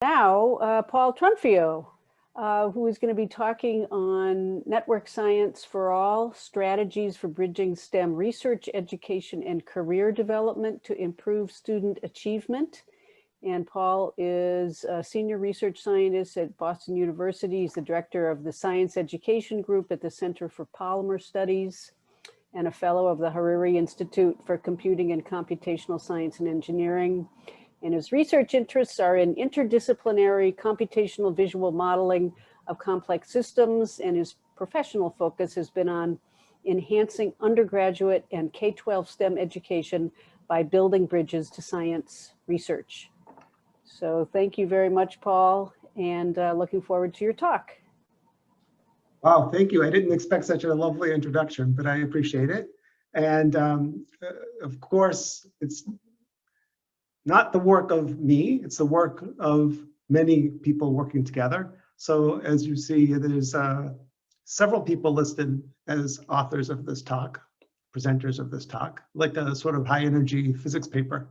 Now, Paul Trunfio, who is going to be talking on network science for all, strategies for bridging STEM research, education, and career development to improve student achievement. And Paul is a senior research scientist at Boston University. He's the director of the Science Education Group at the Center for Polymer Studies and a fellow of the Hariri Institute for Computing and Computational Science and Engineering. And his research interests are in interdisciplinary computational visual modeling of complex systems, and his professional focus has been on enhancing undergraduate and K-12 STEM education by building bridges to science research. So thank you very much, Paul, and looking forward to your talk. Wow, thank you. I didn't expect such a lovely introduction, but I appreciate it. And of course, it's not the work of me, it's the work of many people working together. So as you see, there's several people listed as authors of this talk, presenters of this talk, like a sort of high energy physics paper.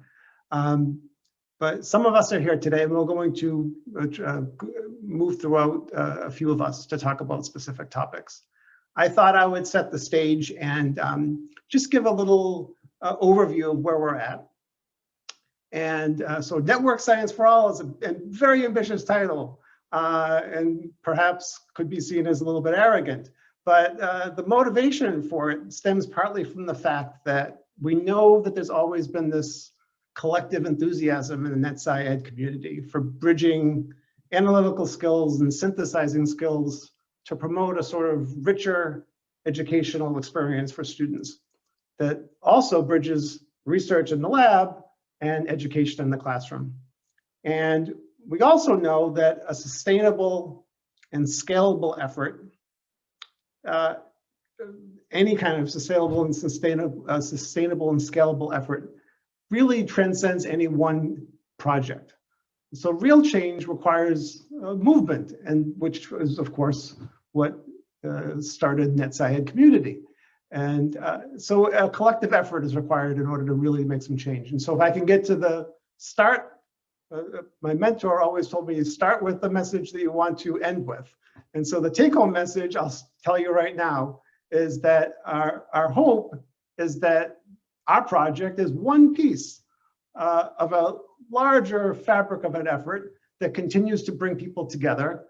But some of us are here today, and we're going to move throughout a few of us to talk about specific topics. I thought I would set the stage and just give a little overview of where we're at. And so Network Science for All is a very ambitious title, and perhaps could be seen as a little bit arrogant. But the motivation for it stems partly from the fact that we know that there's always been this collective enthusiasm in the NetSciEd community for bridging analytical skills and synthesizing skills to promote a sort of richer educational experience for students that also bridges research in the lab and education in the classroom. And we also know that a sustainable and scalable effort, any kind of sustainable and scalable effort, really transcends any one project. So real change requires movement, and which is, of course, what started NetSciEd community. And so a collective effort is required in order to really make some change. And so if I can get to the start, my mentor always told me, start with the message that you want to end with. And so the take-home message, I'll tell you right now, is that our hope is that our project is one piece of a larger fabric of an effort that continues to bring people together.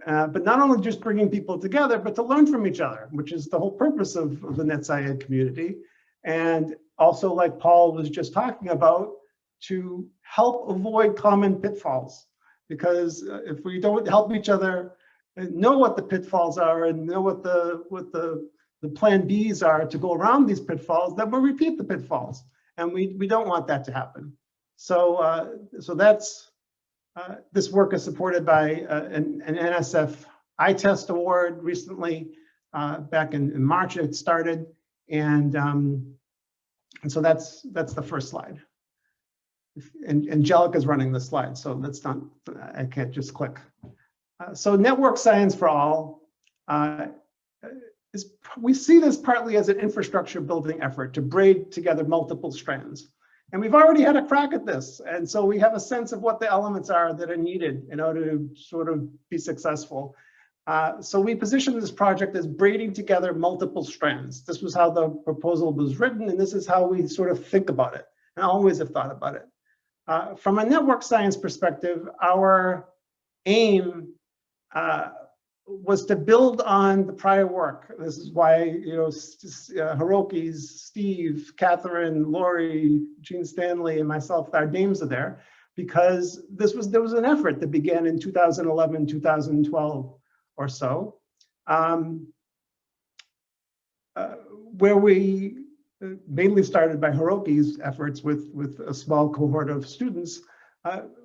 But not only just bringing people together, but to learn from each other, which is the whole purpose of the NetSciEd community. And also, like Paul was just talking about, to help avoid common pitfalls. Because if we don't help each other know what the pitfalls are and know what the plan Bs are to go around these pitfalls, then we'll repeat the pitfalls. And we don't want that to happen. So, that's this work is supported by an NSF iTest award recently, back in March it started, and so that's the first slide. And Angelica's running the slide, so that's not, I can't just click. So Network Science for All, we see this partly as an infrastructure building effort to braid together multiple strands. And we've already had a crack at this. And so we have a sense of what the elements are that are needed in order to sort of be successful. So we positioned this project as braiding together multiple strands. This was how the proposal was written, and this is how we sort of think about it, and always have thought about it. From a network science perspective, our aim was to build on the prior work. This is why, Hiroki's, Steve, Catherine, Lori, Jean Stanley, and myself, our names are there, because there was an effort that began in 2011, 2012 or so, where we mainly started by Hiroki's efforts with a small cohort of students,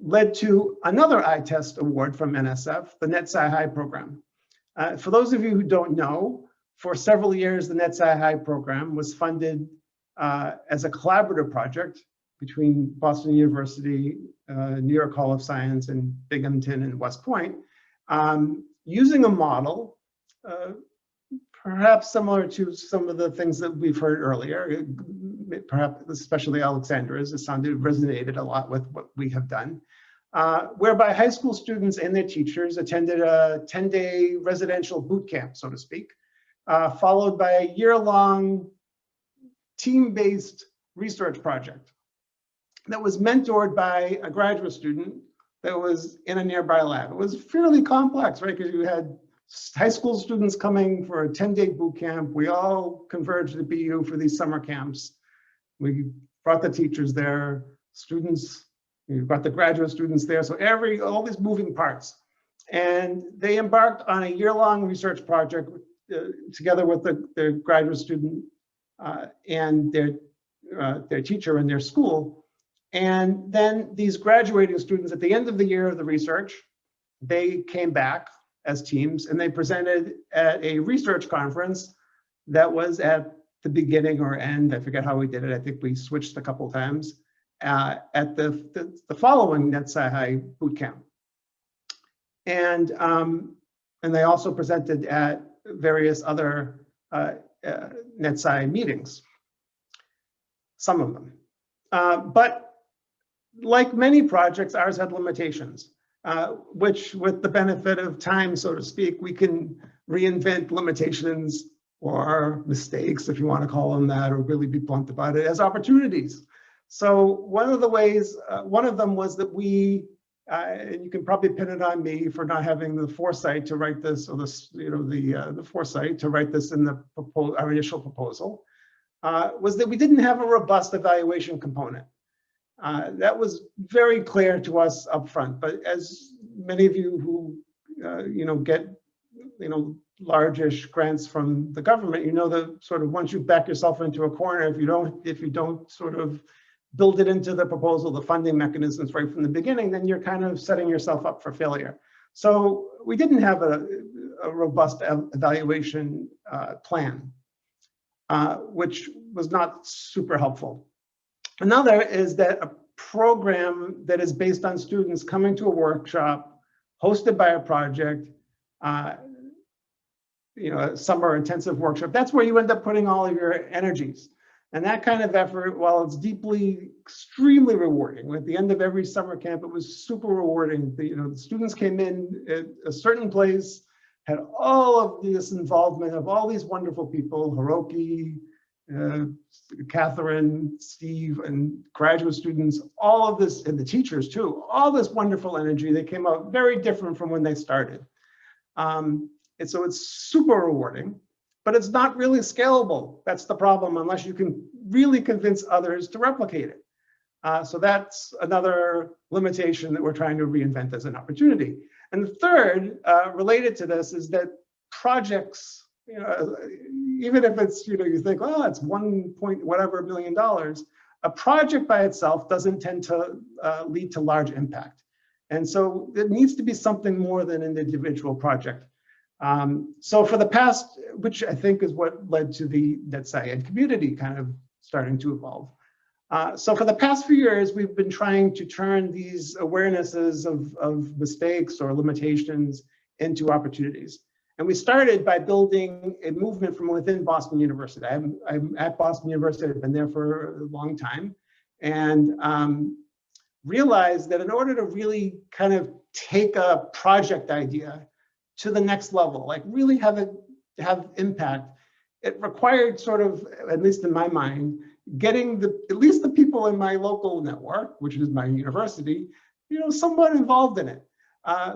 led to another iTest award from NSF, the NetSci program. For those of you who don't know, for several years, the NetSci program was funded as a collaborative project between Boston University, New York Hall of Science, and Binghamton and West Point, using a model perhaps similar to some of the things that we've heard earlier, perhaps especially Alexandra's. It resonated a lot with what we have done. whereby high school students and their teachers attended a 10-day residential boot camp, so to speak, followed by a year-long team-based research project that was mentored by a graduate student that was in a nearby lab. It was fairly complex, right? Because you had high school students coming for a 10-day boot camp. We all converged at BU for these summer camps. We brought the teachers there, students, we brought the graduate students there. So all these moving parts. And they embarked on a year-long research project together with the graduate student and their teacher in their school. And then these graduating students, at the end of the year of the research, they came back as teams and they presented at a research conference that was at the beginning or end. I forget how we did it. I think we switched a couple times at the following NetSci bootcamp. And they also presented at various other NetSci meetings, some of them. But like many projects, ours had limitations, which with the benefit of time, so to speak, we can reinvent limitations or mistakes, if you want to call them that, or really be blunt about it, as opportunities. So one of the ways, one of them was that we, and you can probably pin it on me for not having the foresight to write this, or this, the foresight to write this in our initial proposal, was that we didn't have a robust evaluation component. That was very clear to us up front, but as many of you who get largish grants from the government, that sort of once you back yourself into a corner, if you don't sort of build it into the proposal, the funding mechanisms right from the beginning, then you're kind of setting yourself up for failure. So we didn't have a robust evaluation plan, which was not super helpful. Another is that a program that is based on students coming to a workshop hosted by a project, a summer intensive workshop, that's where you end up putting all of your energies. And that kind of effort, while it's extremely rewarding, at the end of every summer camp, it was super rewarding. The students came in at a certain place, had all of this involvement of all these wonderful people, Hiroki, Catherine, Steve, and graduate students, all of this, and the teachers too, all this wonderful energy. They came out very different from when they started. And so it's super rewarding, but it's not really scalable. That's the problem, unless you can really convince others to replicate it. So that's another limitation that we're trying to reinvent as an opportunity. And the third, related to this, is that projects, even if it's, you think, oh, it's $1 million, a project by itself doesn't tend to lead to large impact. And so it needs to be something more than an individual project. So for the past, which I think is what led to the NetSciEd community kind of starting to evolve. So for the past few years, we've been trying to turn these awarenesses of mistakes or limitations into opportunities. And we started by building a movement from within Boston University. I'm at Boston University, I've been there for a long time, and realized that in order to really kind of take a project idea to the next level, like really have impact, it required sort of, at least in my mind, getting at least the people in my local network, which is my university, somewhat involved in it.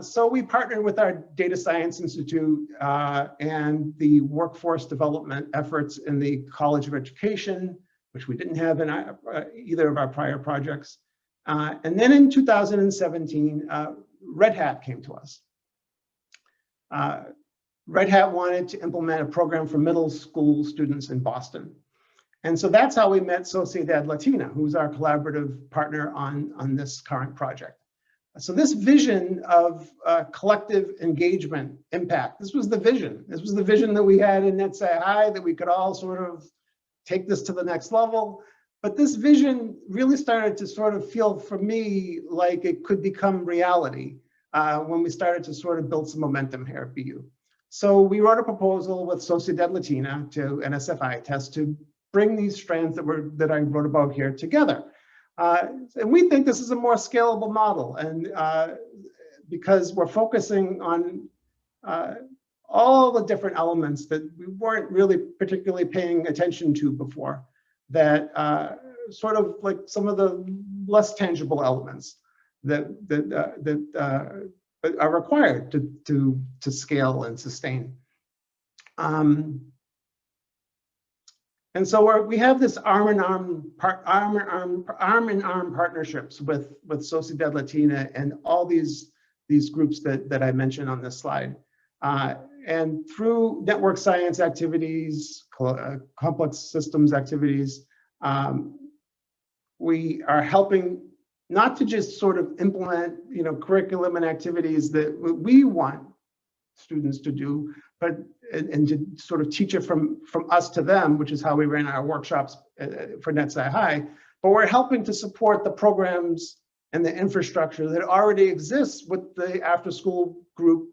So we partnered with our Data Science Institute and the workforce development efforts in the College of Education, which we didn't have in either of our prior projects. And then in 2017, Red Hat came to us. Red Hat wanted to implement a program for middle school students in Boston. And so that's how we met NetSciEd2020, who's our collaborative partner on this current project. So this vision of collective engagement impact, this was the vision. This was the vision that we had in NetSci, that we could all sort of take this to the next level. But this vision really started to sort of feel, for me, like it could become reality when we started to sort of build some momentum here at BU. So we wrote a proposal with NetSciEd2020 to NSFI test to bring these strands that I wrote about here together. And we think this is a more scalable model, and because we're focusing on all the different elements that we weren't really particularly paying attention to before, that sort of like some of the less tangible elements that are required to scale and sustain. And so we have this arm in arm partnerships with Sociedad Latina and all these groups that I mentioned on this slide. And through network science activities, complex systems activities, we are helping not to just sort of implement, curriculum and activities that we want students to do, but and to sort of teach it from us to them, which is how we ran our workshops for NetSci High. But we're helping to support the programs and the infrastructure that already exists with the after-school group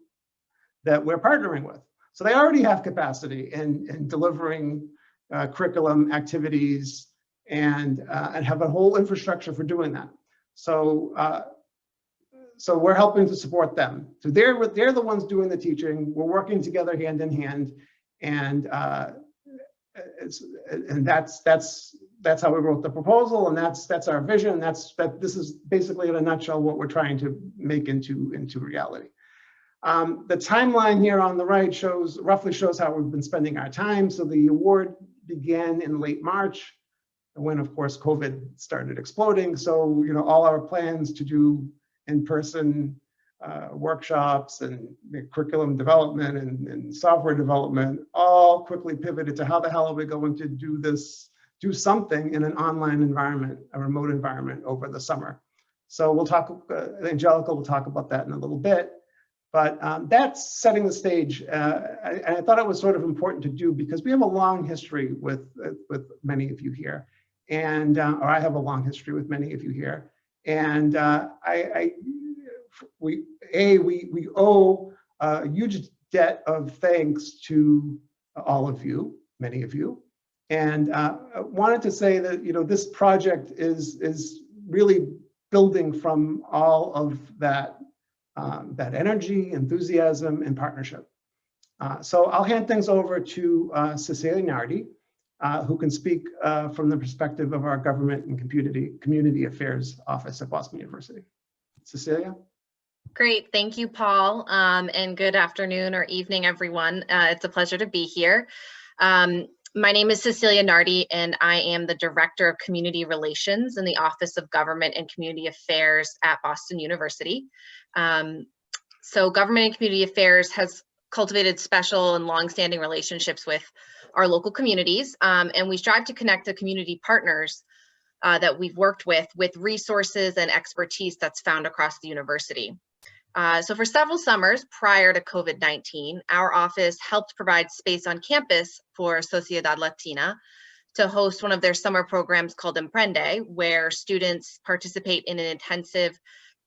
that we're partnering with. So they already have capacity in delivering curriculum activities and have a whole infrastructure for doing that. So so we're helping to support them. So they're the ones doing the teaching. We're working together hand in hand, and that's how we wrote the proposal, and that's our vision. This is basically in a nutshell what we're trying to make into reality. The timeline here on the right roughly shows how we've been spending our time. So the award began in late March, when of course COVID started exploding. So all our plans to do in-person workshops and curriculum development and software development all quickly pivoted to how the hell are we going to do something in an online environment, a remote environment over the summer. So we'll talk, Angelica will talk about that in a little bit. But that's setting the stage. And I thought it was sort of important to do because we have a long history with many of you here. And, or I have a long history with many of you here. And we owe a huge debt of thanks to all of you, many of you. And I wanted to say that, this project is really building from all of that energy, enthusiasm, and partnership. So I'll hand things over to Cecilia Nardi, who can speak from the perspective of our Government and Community Affairs Office at Boston University. Cecilia? Great, thank you, Paul, and good afternoon or evening, everyone. It's a pleasure to be here. My name is Cecilia Nardi, and I am the Director of Community Relations in the Office of Government and Community Affairs at Boston University. So Government and Community Affairs has cultivated special and longstanding relationships with our local communities, and we strive to connect the community partners that we've worked with resources and expertise that's found across the university. So for several summers prior to COVID-19, our office helped provide space on campus for Sociedad Latina to host one of their summer programs called Emprende, where students participate in an intensive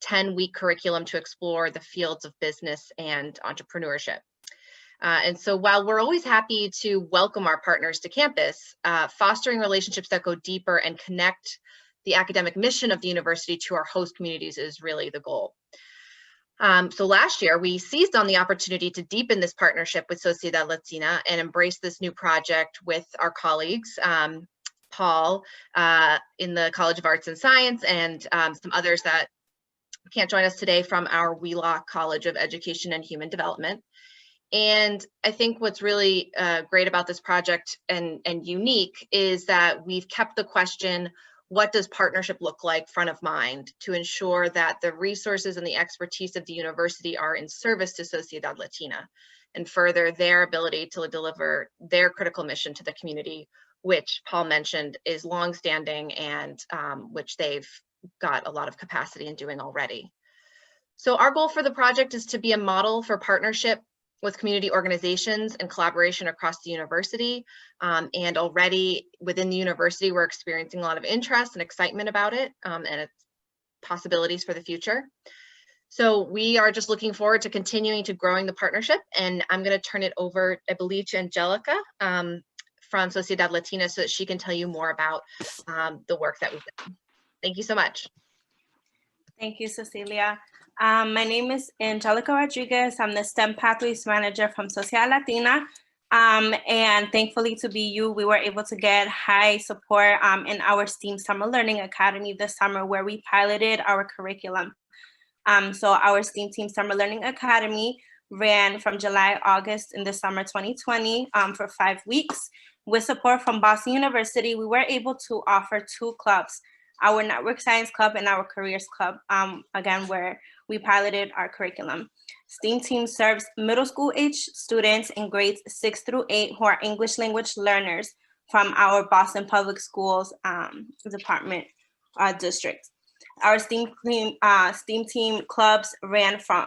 10-week curriculum to explore the fields of business and entrepreneurship. And so while we're always happy to welcome our partners to campus, fostering relationships that go deeper and connect the academic mission of the university to our host communities is really the goal. So last year, we seized on the opportunity to deepen this partnership with Sociedad Latina and embrace this new project with our colleagues, Paul in the College of Arts and Science, and some others that can't join us today from our Wheelock College of Education and Human Development. And I think what's really great about this project and unique is that we've kept the question, what does partnership look like, front of mind, to ensure that the resources and the expertise of the university are in service to Sociedad Latina and further their ability to deliver their critical mission to the community, which Paul mentioned is longstanding and which they've got a lot of capacity in doing already. So our goal for the project is to be a model for partnership with community organizations and collaboration across the university. And already within the university, we're experiencing a lot of interest and excitement about it and its possibilities for the future. So we are just looking forward to continuing to growing the partnership. And I'm going to turn it over, I believe, to Angelica from Sociedad Latina so that she can tell you more about the work that we've done. Thank you so much. Thank you, Cecilia. My name is Angelica Rodriguez. I'm the STEM Pathways Manager from Sociedad Latina. And thankfully to BU, we were able to get high support in our STEAM Summer Learning Academy this summer, where we piloted our curriculum. So our STEAM Team Summer Learning Academy ran from July, August in the summer 2020 for 5 weeks. With support from Boston University, we were able to offer 2 clubs, our Network Science Club and our Careers Club, again, where we piloted our curriculum. STEAM Team serves middle school age students in grades 6 through 8 who are English language learners from our Boston Public Schools department district. Our STEAM team clubs ran from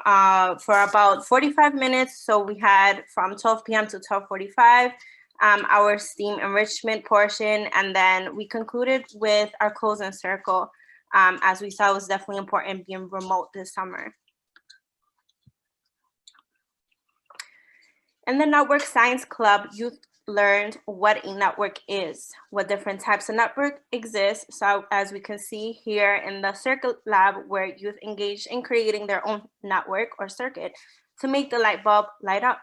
for about 45 minutes. So we had from 12 p.m. to 12:45, our STEAM enrichment portion, and then we concluded with our closing circle. As we saw, it was definitely important being remote this summer. In the Network Science Club, youth learned what a network is, what different types of network exist. So as we can see here in the circuit lab, where youth engaged in creating their own network or circuit to make the light bulb light up.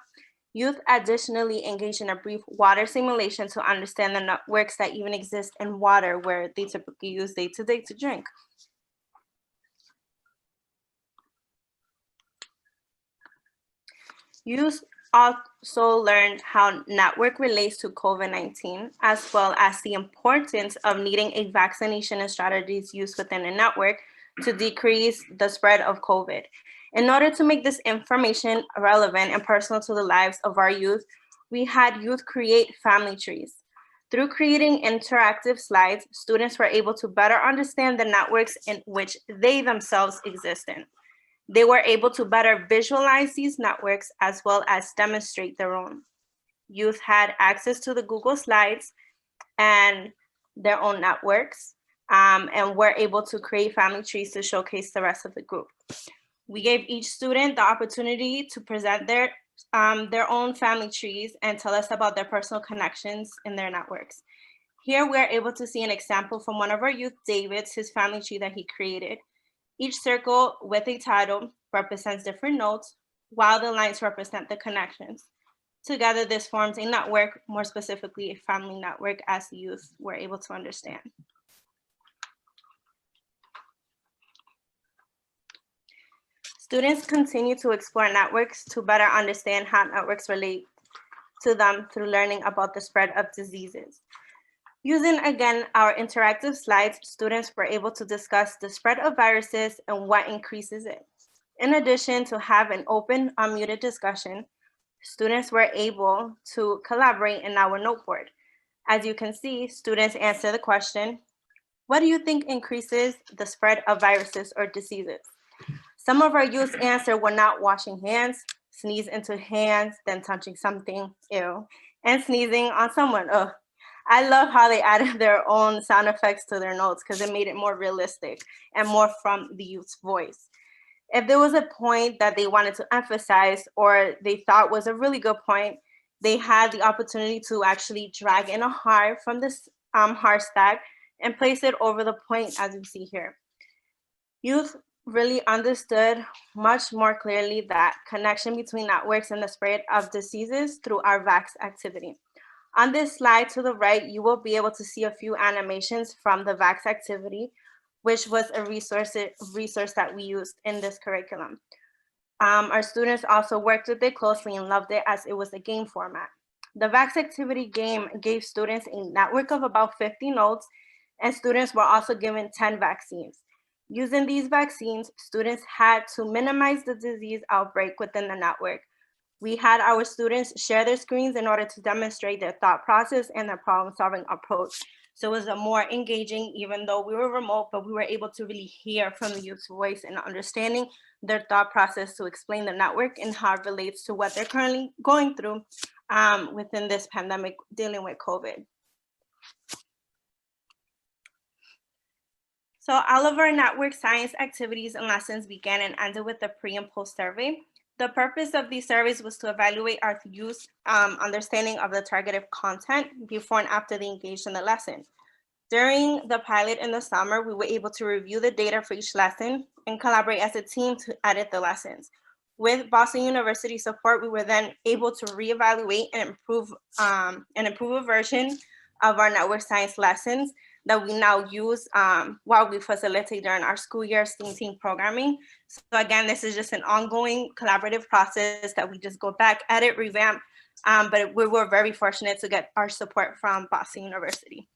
Youth additionally engaged in a brief water simulation to understand the networks that even exist in water, where they typically use day-to-day to drink. Youth also learned how network relates to COVID-19, as well as the importance of needing a vaccination and strategies used within a network to decrease the spread of COVID. In order to make this information relevant and personal to the lives of our youth, we had youth create family trees. Through creating interactive slides, students were able to better understand the networks in which they themselves exist in. They were able to better visualize these networks as well as demonstrate their own. Youth had access to the Google Slides and their own networks, and were able to create family trees to showcase the rest of the group. We gave each student the opportunity to present their own family trees and tell us about their personal connections in their networks. Here we're able to see an example from one of our youth, David's, his family tree that he created. Each circle with a title represents different nodes, while the lines represent the connections. Together, this forms a network, more specifically a family network, as the youth were able to understand. Students continue to explore networks to better understand how networks relate to them through learning about the spread of diseases. Using, again, our interactive slides, students were able to discuss the spread of viruses and what increases it. In addition to have an open, unmuted discussion, students were able to collaborate in our noteboard. As you can see, students answer the question, what do you think increases the spread of viruses or diseases? Some of our youth answer were not washing hands, sneeze into hands, then touching something, ew, and sneezing on someone, ugh. I love how they added their own sound effects to their notes because it made it more realistic and more from the youth's voice. If there was a point that they wanted to emphasize or they thought was a really good point, they had the opportunity to actually drag in a heart from this heart stack and place it over the point, as you see here. Youth really understood much more clearly that connection between networks and the spread of diseases through our VAX activity. On this slide to the right, you will be able to see a few animations from the VAX activity, which was a resource that we used in this curriculum. Our students also worked with it closely and loved it as it was a game format. The VAX activity game gave students a network of about 50 nodes, and students were also given 10 vaccines. Using these vaccines, students had to minimize the disease outbreak within the network. We had our students share their screens in order to demonstrate their thought process and their problem-solving approach. So it was a more engaging, even though we were remote, but we were able to really hear from the youth's voice and understanding their thought process to explain the network and how it relates to what they're currently going through within this pandemic, dealing with COVID. So all of our network science activities and lessons began and ended with the pre and post survey. The purpose of these surveys was to evaluate our youth's understanding of the targeted content before and after they engaged in the lesson. During the pilot in the summer, we were able to review the data for each lesson and collaborate as a team to edit the lessons. With Boston University support, we were then able to reevaluate and improve a version of our network science lessons that we now use while we facilitate during our school year STEAM team programming. So again, this is just an ongoing collaborative process that we just go back, edit, revamp, but we were very fortunate to get our support from Boston University.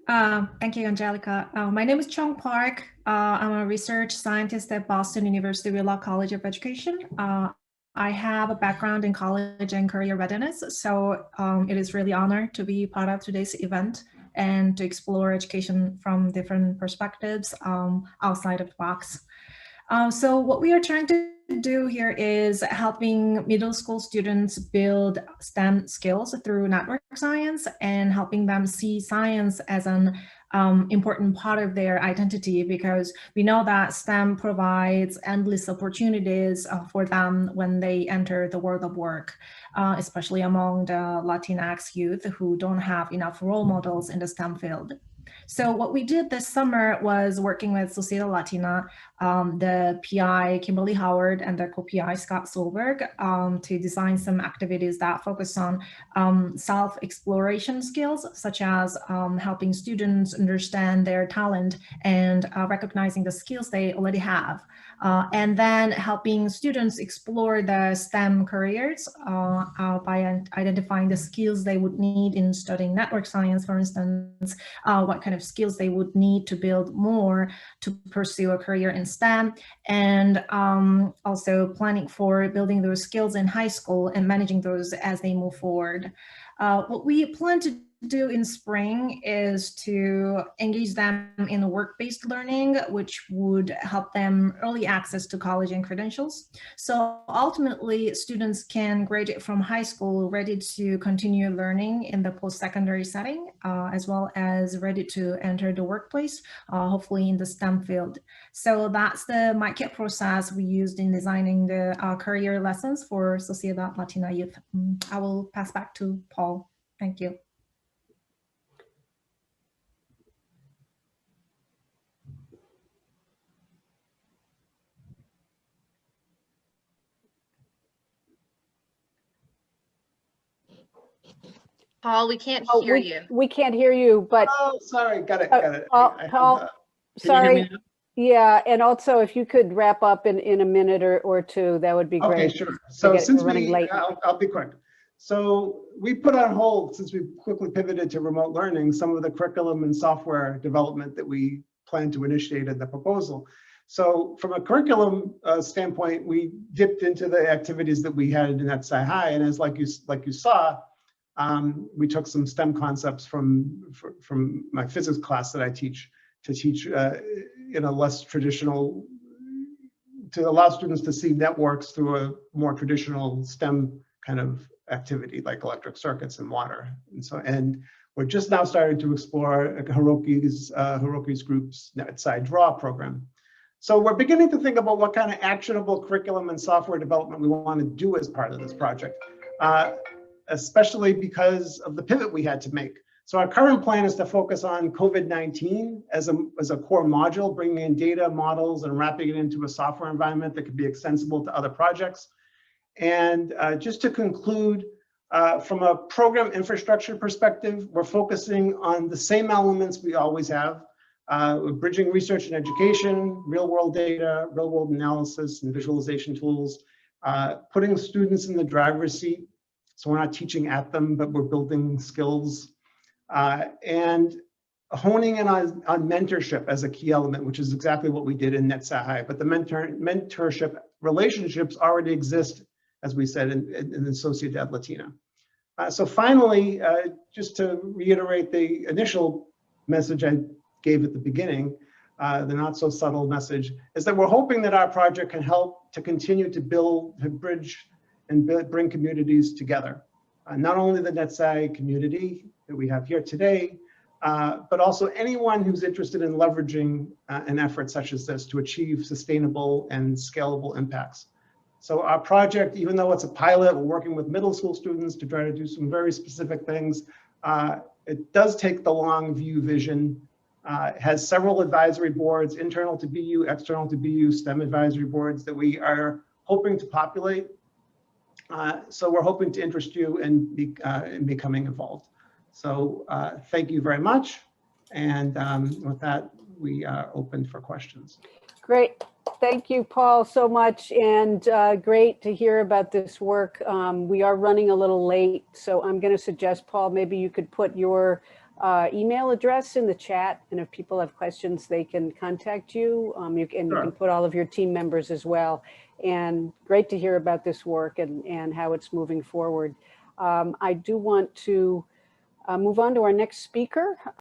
Thank you, Angelica. My name is Chung Park. I'm a research scientist at Boston University Wheelock College of Education. I have a background in college and career readiness, so it is really an honor to be part of today's event and to explore education from different perspectives outside of the box. So what we are trying to do here is helping middle school students build STEM skills through network science and helping them see science as an important part of their identity, because we know that STEM provides endless opportunities for them when they enter the world of work, especially among the Latinx youth who don't have enough role models in the STEM field. So what we did this summer was working with Sociedad Latina, the PI Kimberly Howard and the co-PI Scott Solberg to design some activities that focus on self-exploration skills, such as helping students understand their talent and recognizing the skills they already have. And then helping students explore the STEM careers by identifying the skills they would need in studying network science, for instance, what kind of skills they would need to build more to pursue a career in STEM, and also planning for building those skills in high school and managing those as they move forward. What we plan to do in spring is to engage them in work-based learning, which would help them early access to college and credentials. So ultimately, students can graduate from high school ready to continue learning in the post-secondary setting, as well as ready to enter the workplace, hopefully in the STEM field. So that's the MyKit process we used in designing the career lessons for Sociedad Latina youth. I will pass back to Paul. Thank you. Paul, we can't hear you. We can't hear you, but Oh, sorry, got it, got it. Paul, sorry. Yeah, and also if you could wrap up in a minute or two, that would be great. Okay, sure. So since running late. I'll be quick. So we put on hold, since we quickly pivoted to remote learning, some of the curriculum and software development that we plan to initiate in the proposal. So from a curriculum standpoint, we dipped into the activities that we had in NetSci, and as like you saw, we took some STEM concepts from my physics class that I teach to teach in a less traditional, to allow students to see networks through a more traditional STEM kind of activity like electric circuits and water. And we're just now starting to explore Hiroki's group's NetSci Draw program. So we're beginning to think about what kind of actionable curriculum and software development we want to do as part of this project, especially because of the pivot we had to make. So our current plan is to focus on COVID-19 as a core module, bringing in data models and wrapping it into a software environment that could be extensible to other projects. And just to conclude, from a program infrastructure perspective, we're focusing on the same elements we always have, bridging research and education, real-world data, real-world analysis and visualization tools, putting students in the driver's seat. So we're not teaching at them, but we're building skills, and honing in on mentorship as a key element, which is exactly what we did in NetSci. But the mentorship relationships already exist, as we said, in the Sociedad Latina. So finally, just to reiterate the initial message I gave at the beginning, the not so subtle message, is that we're hoping that our project can help to continue to build, to bridge and bring communities together. Not only the NetSci community that we have here today, but also anyone who's interested in leveraging an effort such as this to achieve sustainable and scalable impacts. So our project, even though it's a pilot, we're working with middle school students to try to do some very specific things. It does take the long view vision. It has several advisory boards, internal to BU, external to BU, STEM advisory boards that we are hoping to populate. So we're hoping to interest you in becoming involved. So thank you very much. And with that, we are open for questions. Great. Thank you, Paul, so much. And great to hear about this work. We are running a little late, so I'm going to suggest, Paul, maybe you could put your email address in the chat. And if people have questions, they can contact you. You can put all of your team members as well. And great to hear about this work and how it's moving forward. I do want to move on to our next speaker.